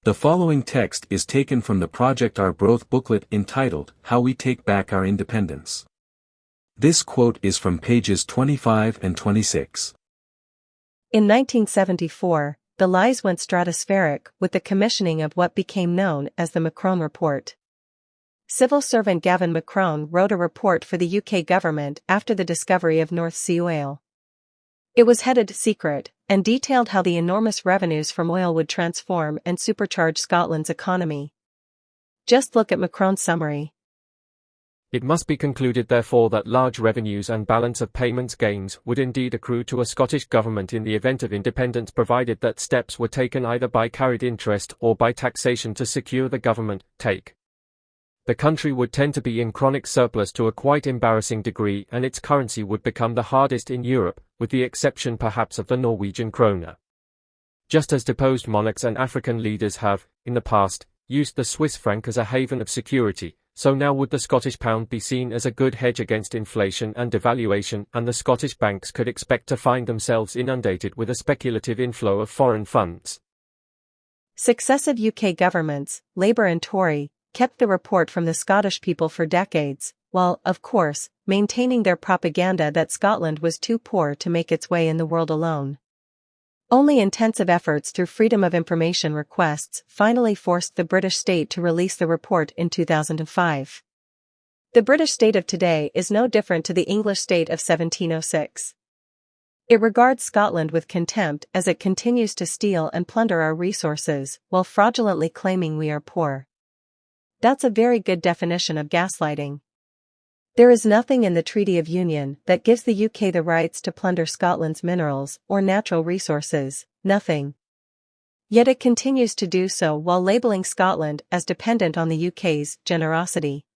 The following text is taken from the Project Arbroath booklet entitled, How We Take Back Our Independence. This quote is from pages 25 and 26. In 1974, the lies went stratospheric with the commissioning of what became known as the Macron Report. Civil servant Gavin Macron wrote a report for the UK government after the discovery of North Sea oil. It was headed Secret, and detailed how the enormous revenues from oil would transform and supercharge Scotland's economy. Just look at Macron's summary. It must be concluded therefore that large revenues and balance of payments gains would indeed accrue to a Scottish government in the event of independence, provided that steps were taken either by carried interest or by taxation to secure the government take. The country would tend to be in chronic surplus to a quite embarrassing degree, and its currency would become the hardest in Europe, with the exception perhaps of the Norwegian krone. Just as deposed monarchs and African leaders have, in the past, used the Swiss franc as a haven of security, so now would the Scottish pound be seen as a good hedge against inflation and devaluation, and the Scottish banks could expect to find themselves inundated with a speculative inflow of foreign funds. Successive UK governments, Labour and Tory, kept the report from the Scottish people for decades, while, of course, maintaining their propaganda that Scotland was too poor to make its way in the world alone. Only intensive efforts through Freedom of Information requests finally forced the British state to release the report in 2005. The British state of today is no different to the English state of 1706. It regards Scotland with contempt as it continues to steal and plunder our resources, while fraudulently claiming we are poor. That's a very good definition of gaslighting. There is nothing in the Treaty of Union that gives the UK the rights to plunder Scotland's minerals or natural resources, nothing. Yet it continues to do so while labelling Scotland as dependent on the UK's generosity.